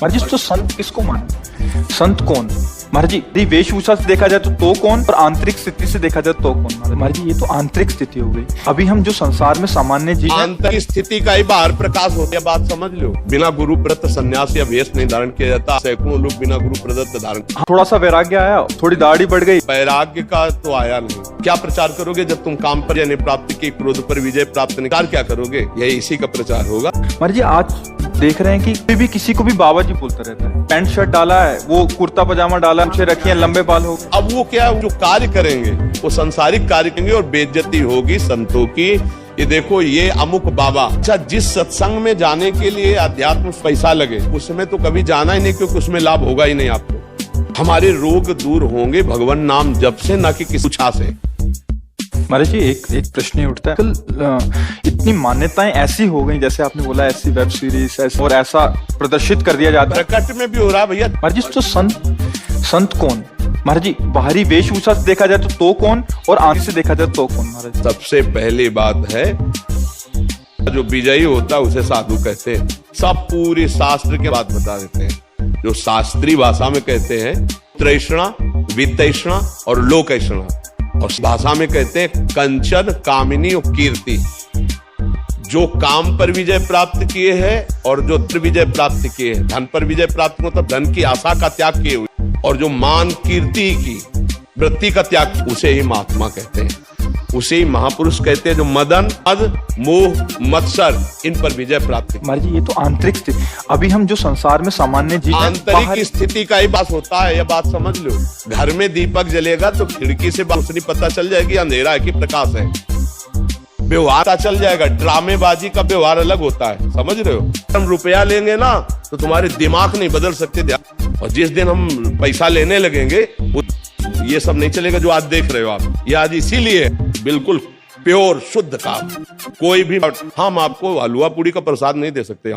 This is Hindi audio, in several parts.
महाराज जी तो संत किसको माने? संत कौन? महाराज जी वेशभूषा से देखा जाए तो कौन, और आंतरिक स्थिति से देखा जाए तो कौन? महाराज जी ये तो आंतरिक स्थिति हो गई। अभी हम जो संसार में सामान्य जीव, आंतरिक स्थिति का ही बाहर प्रकाश होता है, बात समझ लो। बिना गुरु प्रदत्त संन्यास या वेश नहीं धारण किया जाता। सैकड़ों लोग बिना गुरु प्रदत्त धारण। थोड़ा सा वैराग्य आया, थोड़ी दाढ़ी बढ़ गई, वैराग्य का तो आया नहीं। क्या प्रचार करोगे जब तुम काम पर विजय प्राप्त की, क्रोध पर विजय प्राप्त नहीं, क्या करोगे? यही इसी का प्रचार होगा। महाराज जी आज देख रहे हैं कि कोई भी किसी को भी बाबा जी बोलता रहता है। पैंट शर्ट डाला है, वो कुर्ता पजामा डाला, मुझे रखिए लंबे बाल हो। अब वो क्या जो कार्य करेंगे वो संसारिक कार्य करेंगे और बेइज्जती होगी संतों की। ये देखो ये अमुक बाबा, अच्छा जिस सत्संग में जाने के लिए अध्यात्म पैसा लगे उसमें तो कभी जाना ही नहीं, क्योंकि उसमें लाभ होगा ही नहीं आपको। हमारे रोग दूर होंगे भगवान नाम जप से, ना कि किसी छा से। महाराज जी एक प्रश्न उठता है, कल इतनी मान्यताएं ऐसी हो गई, जैसे आपने बोला ऐसी वेब सीरीज और ऐसा प्रदर्शित कर दिया जाता है, प्रकट में भी हो रहा है भैया। महाराज जी तो संत कौन? महाराज जी बाहरी वेशभूषा से देखा जाए तो कौन, और आंख से देखा जाए तो कौन? महाराज सबसे पहली बात है जो विजयी होता है उसे साधु कहते हैं। सब पूरी शास्त्र के बात बता देते हैं, जो शास्त्रीय भाषा में कहते हैं तृष्णा, वितृष्णा और लोकैष्णा, और भाषा में कहते हैं कंचन, कामिनी और कीर्ति। जो काम पर विजय प्राप्त किए हैं और जो विजय प्राप्त किए हैं, धन पर विजय प्राप्त मतलब धन की आशा का त्याग किए हुए, और जो मान कीर्ति की वृत्ति का त्याग, उसे ही महात्मा कहते हैं, उसे ही महापुरुष कहते हैं। जो मदन, मद, मोह, मत्सर, इन पर विजय प्राप्त। महाराज जी ये तो आंतरिक स्थिति। अभी हम जो संसार में सामान्य जीव, आंतरिक स्थिति का ही बात होता है, यह बात समझ लो। घर में दीपक जलेगा तो खिड़की से रोशनी पता चल जाएगी अंधेरा है कि प्रकाश है। व्यवहार पता चल जाएगा। ड्रामेबाजी का व्यवहार अलग होता है, समझ रहे हो? हम रुपया लेंगे ना तो तुम्हारे दिमाग नहीं बदल सकते, और जिस दिन हम पैसा लेने लगेंगे ये सब नहीं चलेगा जो आज देख रहे हो आप। ये आज इसीलिए बिल्कुल प्योर शुद्ध काम। कोई भी हम आपको हलवा पूड़ी का प्रसाद नहीं दे सकते,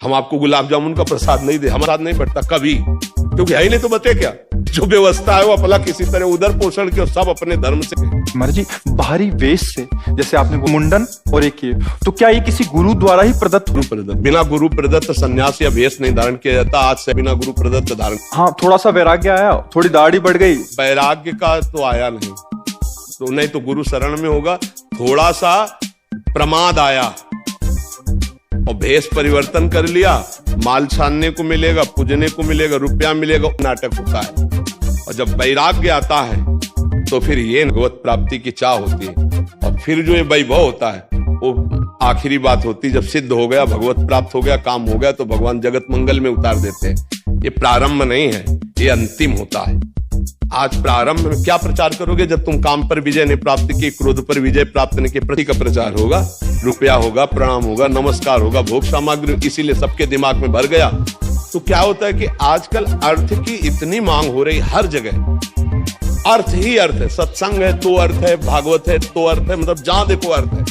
हम आपको गुलाब जामुन का प्रसाद नहीं दे, हमारा नहीं बढ़ता कभी, क्योंकि है ही नहीं। तो बचे क्या? जो व्यवस्था है वो अपना किसी तरह उधर पोषण की, और सब अपने धर्म से। महाराज जी बाहरी वेश से, जैसे आपने मुंडन और एक ये, तो क्या ये किसी गुरु द्वारा ही प्रदत्त? बिना गुरु प्रदत्त संन्यास या वेश नहीं धारण किया जाता। आज से बिना गुरु प्रदत्त धारण। हाँ थोड़ा सा वैराग्य आया, थोड़ी दाढ़ी बढ़ गई, वैराग्य का तो आया नहीं। तो नहीं तो गुरु शरण में होगा। थोड़ा सा प्रमाद आया और भेष परिवर्तन कर लिया, माल छानने को मिलेगा, पूजने को मिलेगा, रुपया मिलेगा, नाटक होता है। और जब वैराग्य आता है तो फिर ये भगवत प्राप्ति की चाह होती है, और फिर जो ये वैभव होता है वो आखिरी बात होती है। जब सिद्ध हो गया, भगवत प्राप्त हो गया, काम हो गया, तो भगवान जगत मंगल में उतार देते हैं। ये प्रारंभ नहीं है, ये अंतिम होता है। आज प्रारंभ में क्या प्रचार करोगे जब तुम काम पर विजय नहीं प्राप्त की, क्रोध पर विजय प्राप्त नहीं की? प्रति का प्रचार होगा, रुपया होगा, प्रणाम होगा, नमस्कार होगा, भोग सामग्री, इसीलिए सबके दिमाग में भर गया। तो क्या होता है कि आजकल अर्थ की इतनी मांग हो रही हर जगह। अर्थ ही अर्थ है। सत्संग है तो अर्थ है, भागवत है तो अर्थ है, मतलब जहां देखो अर्थ है।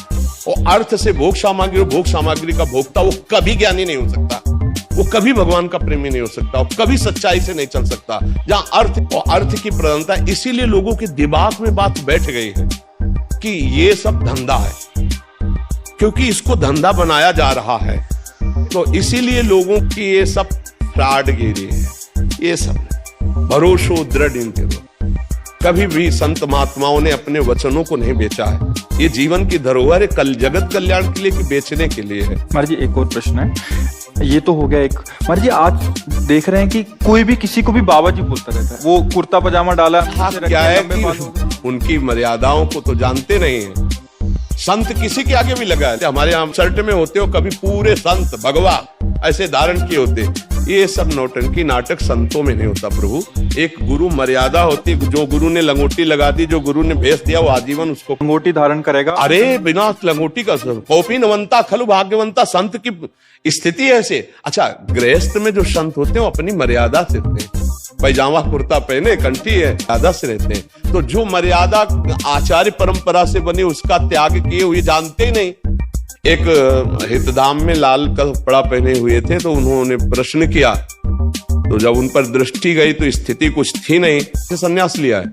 और अर्थ से भोग सामग्री, भोग सामग्री का भोक्ता वो कभी ज्ञानी नहीं हो सकता, वो कभी भगवान का प्रेमी नहीं हो सकता, वो कभी सच्चाई से नहीं चल सकता। जहां अर्थ और अर्थ की प्रधानता, इसीलिए लोगों के दिमाग में बात बैठ गई है कि ये सब धंधा है, क्योंकि इसको धंधा बनाया जा रहा है। तो इसीलिए लोगों की ये सब फ्रॉडगिरी है। ये सब भरोसो दृढ़ इनके दो। कभी भी संत महात्माओं ने अपने वचनों को नहीं बेचा है। ये जीवन की धरोहर है, कल जगत कल्याण के लिए कि बेचने के लिए है। महाराज जी एक और प्रश्न है, ये तो हो गया एक। महाराज जी आज देख रहे हैं कि कोई भी किसी को भी बाबा जी बोलता रहता है, वो कुर्ता पजामा डाला, क्या है कि उनकी मर्यादाओं को तो जानते नहीं है। संत किसी के आगे भी लगा है। हमारे यहाँ शर्ट में होते हो कभी पूरे संत भगवा ऐसे धारण किए होते। ये सब नौटंकी नाटक संतों में नहीं होता प्रभु। एक गुरु मर्यादा होती, जो गुरु ने लंगोटी लगा दी, जो गुरु ने भेज दिया, वो आजीवन उसको लंगोटी धारण करेगा। अरे बिना लंगोटी का कौपीनवंता खलु भाग्यवंता, संत की स्थिति ऐसे। अच्छा गृहस्थ में जो संत होते हैं वो अपनी मर्यादा से रहते हैं, पैजामा कुर्ता पहने, कंठी है, मर्यादा से रहते हैं। तो जो मर्यादा आचार्य परंपरा से बनी उसका त्याग किए हुए जानते ही नहीं। एक हितधाम में लाल कपड़ा पहने हुए थे, तो उन्होंने प्रश्न किया, तो जब उन पर दृष्टि गई तो स्थिति कुछ थी नहीं, संन्यास लिया है।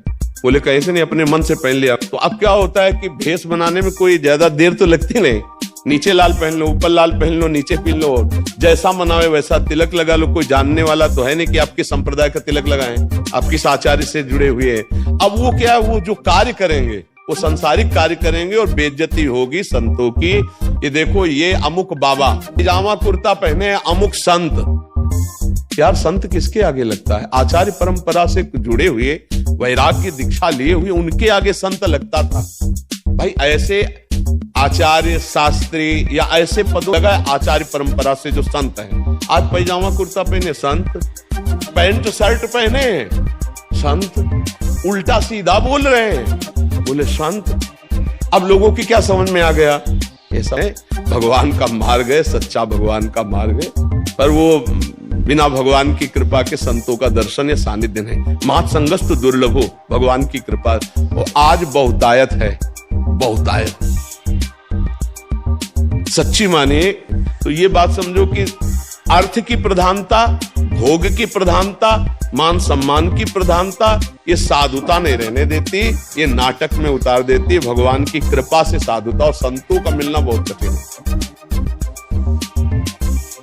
बोले कैसे नहीं, अपने मन से पहन लिया। तो अब क्या होता है कि भेष बनाने में कोई ज्यादा देर तो लगती नहीं, नीचे लाल पहन लो, ऊपर लाल पहन लो, नीचे पहन लो, जैसा मनावे वैसा तिलक लगा लो। कोई जानने वाला तो है नहीं कि आपके संप्रदाय का तिलक लगाएं, आप किस आचार्य से जुड़े हुए हैं। अब वो क्या है, वो जो कार्य करेंगे वो संसारिक कार्य करेंगे और बेइज्जती होगी संतों की। ये देखो, ये अमुक बाबा पिजामा कुर्ता पहने अमुक संत। यार संत किसके आगे लगता है? आचार्य परंपरा से जुड़े हुए, वैराग्य दीक्षा लिए हुए, उनके आगे संत लगता था। भाई ऐसे आचार्य शास्त्री या ऐसे पदों लगा आचार्य परंपरा से जो संत हैं, आज पैजामा कुर्ता पहने संत, पैंट शर्ट पहने संत, उल्टा सीधा बोल रहे हैं, बोले संत। अब लोगों की क्या समझ में आ गया? ऐसा है, भगवान का मार्ग है, सच्चा भगवान का मार्ग है, पर वो बिना भगवान की कृपा के संतों का दर्शन या सानिध्य नहीं। महासंगस्तु दुर्लभो, भगवान की कृपा वो आज बहुतायत है, बहुतायत। सच्ची माने तो ये बात समझो कि अर्थ की प्रधानता, भोग की प्रधानता, मान सम्मान की प्रधानता, ये साधुता नहीं रहने देती, ये नाटक में उतार देती। भगवान की कृपा से साधुता और संतों का मिलना बहुत कठिन है।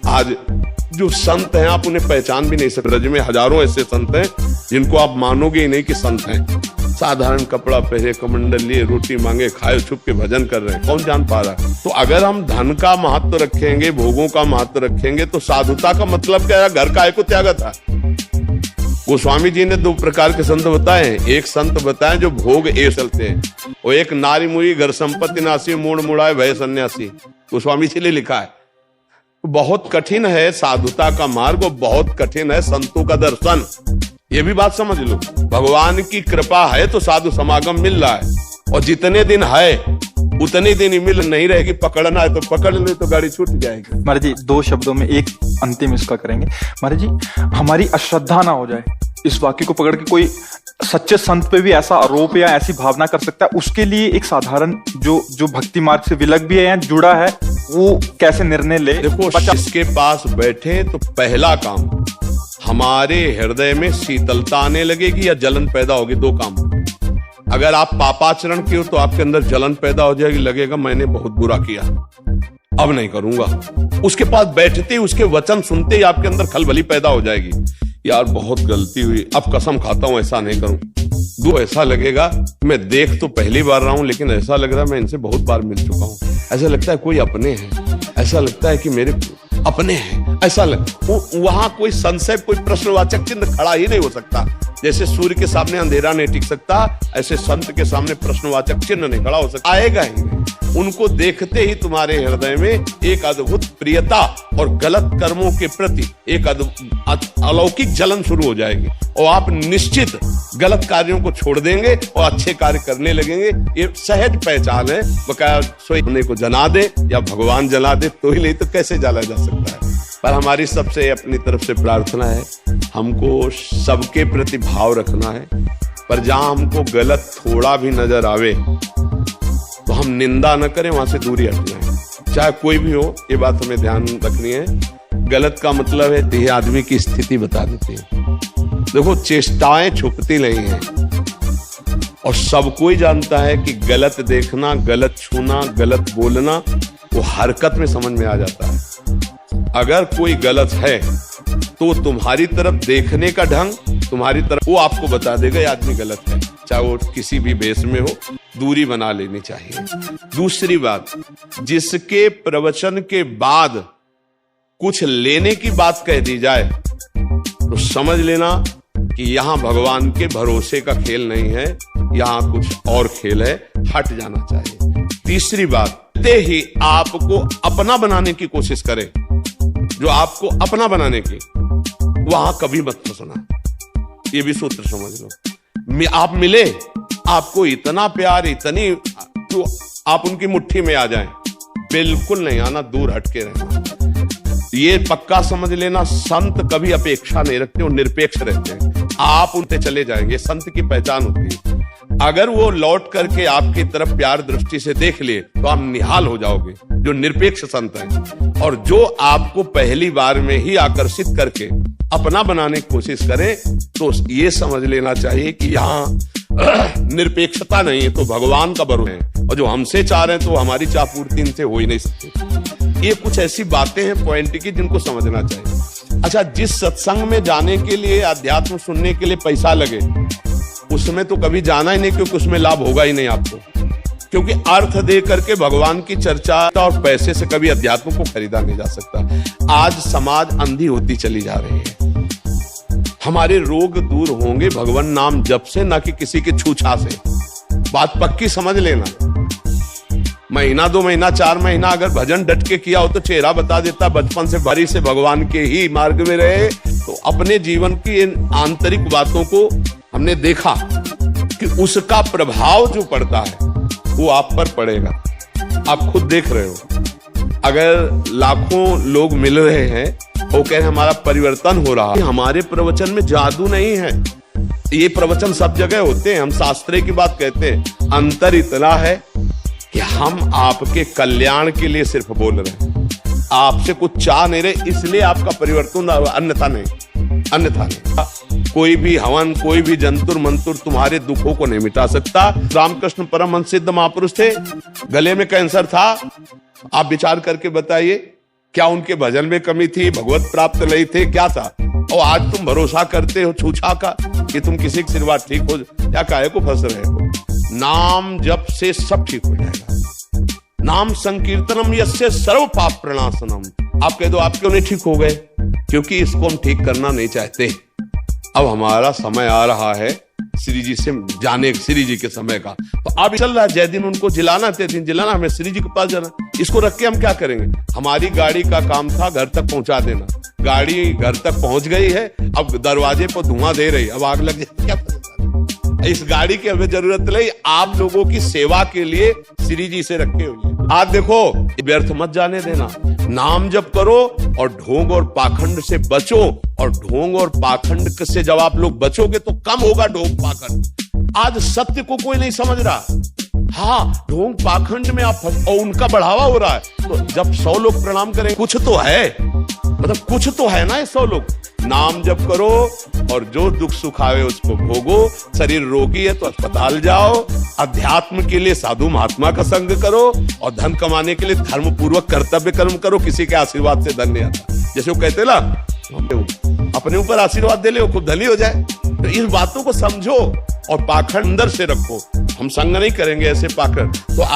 आज जो संत हैं आप उन्हें पहचान भी नहीं सकते। ब्रज में हजारों ऐसे संत हैं जिनको आप मानोगे ही नहीं कि संत हैं। साधारण कपड़ा पहने, कमंडल लिए, रोटी मांगे, खाए, छुप के भजन कर रहे हैं, कौन जान पा रहा है? तो अगर हम धन का महत्व रखेंगे, भोगों का महत्व रखेंगे, तो साधुता का मतलब क्या है? घर का को त्यागा था। गोस्वामी जी ने दो प्रकार के संत बताए। एक संत बताए जो भोग ए चलते हैं, और एक नारी मुई घर संपत्ति नासी मूड मुड़ाए भय सन्यासी, गोस्वामी जी ने लिखा है। बहुत कठिन है साधुता का मार्ग, और बहुत कठिन है संतों का दर्शन। ये भी बात समझ लो, भगवान की कृपा है तो साधु समागम मिल रहा है, और जितने दिन है उतने दिन ही मिल नहीं रहेगी। पकड़ना है तो पकड़ ले, तो गाड़ी छूट जाएगी। महाराज जी, दो शब्दों में एक अंतिम इसका करेंगे। महाराज जी, हमारी अश्रद्धा ना हो जाए, इस वाक्य को पकड़ के कोई सच्चे संत पे भी ऐसा आरोप या ऐसी भावना कर सकता है, उसके लिए एक साधारण जो भक्ति मार्ग से विलग भी है या जुड़ा है, वो कैसे निर्णय ले? देखो, जिसके पास बैठे तो पहला काम, हमारे हृदय में शीतलता आने लगेगी या जलन पैदा होगी। दो काम, अगर आप पापाचरण किए हो तो आपके अंदर जलन पैदा हो जाएगी, लगेगा मैंने बहुत बुरा किया, अब नहीं करूंगा। उसके पास बैठते ही, उसके वचन सुनते ही आपके अंदर खलबली पैदा हो जाएगी, यार बहुत गलती हुई, अब कसम खाता हूं ऐसा नहीं करूं। दो, ऐसा लगेगा मैं देख तो पहली बार रहा हूं, लेकिन ऐसा लग रहा है मैं इनसे बहुत बार मिल चुका हूं, ऐसा लगता है कोई अपने हैं, ऐसा लगता है कि मेरे अपने हैं, ऐसा वहां कोई संशय, कोई प्रश्नवाचक चिन्ह खड़ा ही नहीं हो सकता। जैसे सूर्य के सामने अंधेरा नहीं टिक सकता, ऐसे संत के सामने प्रश्नवाचक चिन्ह नहीं खड़ा हो सकता, आएगा ही नहीं। उनको देखते ही तुम्हारे हृदय में एक अद्भुत प्रियता और गलत कर्मों के प्रति एक अलौकिक जलन शुरू हो जाएगी, और आप निश्चित गलत कार्यों को छोड़ देंगे और अच्छे कार्य करने लगेंगे। ये सहज पहचान है। बकाया सोने को जला दे या भगवान जला दे तो ही, नहीं तो कैसे जला जा सकता है। पर हमारी सबसे अपनी तरफ से प्रार्थना है, हमको सबके प्रति भाव रखना है, पर जहां हमको गलत थोड़ा भी नजर आवे तो हम निंदा न करें, वहां से दूरी हटना है, चाहे कोई भी हो। ये बात हमें ध्यान रखनी है। गलत का मतलब है देह आदमी की स्थिति बता देती है। देखो, चेष्टाएं छुपती नहीं है, और सब कोई जानता है कि गलत देखना, गलत छूना, गलत बोलना वो हरकत में समझ में आ जाता है। अगर कोई गलत है तो तुम्हारी तरफ देखने का ढंग, तुम्हारी तरफ, वो आपको बता देगा ये आदमी गलत है, चाहे वो किसी भी भेष में हो। दूरी बना लेनी चाहिए। दूसरी बात, जिसके प्रवचन के बाद कुछ लेने की बात कह दी जाए तो समझ लेना कि यहां भगवान के भरोसे का खेल नहीं है, यहां कुछ और खेल है, हट जाना चाहिए। तीसरी बात, ही आपको अपना बनाने की कोशिश करे, जो आपको अपना बनाने की, वहां कभी मत फंसना। ये भी सूत्र समझ लो। आप मिले, आपको इतना प्यार, इतनी, तो आप उनकी मुट्ठी में आ जाएं, बिल्कुल नहीं आना, दूर हटके रहना। ये पक्का समझ लेना, संत कभी अपेक्षा नहीं रखते, वो निरपेक्ष रहते हैं। आप उनसे चले जाएंगे, संत की पहचान होती है। अगर वो लौट करके आपकी तरफ प्यार दृष्टि से देख ले तो आप निहाल हो जाओगे, जो निरपेक्ष संत हैं। और जो आपको पहली बार में ही आकर्षित करके अपना बनाने की कोशिश करें तो ये समझ लेना चाहिए कि यहाँ निरपेक्षता नहीं है, तो भगवान का भरोसा है। और जो हमसे चाह रहे हैं तो हमारी चाह पूर्ति इनसे हो ही नहीं सकती। ये कुछ ऐसी बातें हैं पॉइंट की जिनको समझना चाहिए। अच्छा, जिस सत्संग में जाने के लिए, अध्यात्म सुनने के लिए पैसा लगे, उसमें तो कभी जाना ही नहीं, क्योंकि उसमें लाभ होगा ही नहीं आपको। क्योंकि अर्थ दे करके भगवान की चर्चा और पैसे से कभी अध्यात्म को खरीदा नहीं जा सकता। आज समाज अंधी होती चली जा रही है। हमारे रोग दूर होंगे भगवान नाम जप से, ना कि किसी के छूछा से। बात पक्की समझ लेना। महीना 2 महीना 4 महीना अगर भजन डट के किया हो तो चेहरा बता देता, बचपन से भरी से भगवान के ही मार्ग में रहे। तो अपने जीवन की इन आंतरिक बातों को हमने देखा कि उसका प्रभाव जो पड़ता है वो आप पर पड़ेगा। आप खुद देख रहे हो। अगर लाखों लोग मिल रहे हैं, वो कह रहे हमारा परिवर्तन हो रहा है, हमारे प्रवचन में जादू नहीं है। ये प्रवचन सब जगह होते हैं, हम शास्त्रे की बात कहते हैं। अंतर इतना है कि हम आपके कल्याण के लिए सिर्फ बोल रहे हैं, आपसे कुछ चाह नहीं रहे, इसलिए आपका परिवर्तन, अन्यथा नहीं। कोई भी हवन, कोई भी जंतुर मंतुर तुम्हारे दुखों को नहीं मिटा सकता। रामकृष्ण परमहंस सिद्ध महापुरुष थे, गले में कैंसर था। आप विचार करके बताइए, क्या उनके भजन में कमी थी, भगवत प्राप्त नहीं थे, क्या था? और आज तुम भरोसा करते हो छूछा का कि तुम किसी की सिरवा ठीक हो, या काहे को फंस रहे हो? नाम जप से सब ठीक हो जाएगा। नाम संकीर्तनम यस्य सर्व पाप प्रणाशनम। आप कह दो आप क्यों नहीं ठीक हो गए? क्योंकि इसको हम ठीक करना नहीं चाहते। अब हमारा समय आ रहा है श्री जी से जाने, श्री जी के समय का। तो अब चल रहा है, जय दिन उनको जिलाना, ते दिन जिलाना, हमें श्री जी के पास जाना। इसको रख के हम क्या करेंगे? हमारी गाड़ी का काम था घर तक पहुंचा देना। गाड़ी घर तक पहुंच गई है, अब दरवाजे पर धुआं दे रही, अब आग लग जाए, क्या इस गाड़ी की हमें जरूरत नहीं। आप लोगों की सेवा के लिए श्री जी से रखे हुए। आज देखो, व्यर्थ मत जाने देना। नाम जप करो और ढोंग और पाखंड से बचो। और ढोंग और पाखंड से जब आप लोग बचोगे तो कम होगा ढोंग पाखंड। आज सत्य को कोई नहीं समझ रहा। हाँ, ढोंग पाखंड में आप और उनका बढ़ावा हो रहा है। तो जब 100 लोग प्रणाम करें, कुछ तो है, मतलब कुछ तो है ना। 100 लोग नाम जप करो और जो दुख सुख आवे उसको भोगो। शरीर रोगी है तो अस्पताल जाओ। अध्यात्म के लिए साधु महात्मा का संग करो और धन कमाने के लिए धर्म पूर्वक कर्तव्य कर्म करो। किसी के आशीर्वाद से धन नहीं आता। जैसे वो कहते ना, अपने ऊपर आशीर्वाद दे ले, वो खुद धनी हो जाए। तो इन बातों को समझो और पाखंड अंदर से रखो। हम संग नहीं करेंगे ऐसे पाखंड। तो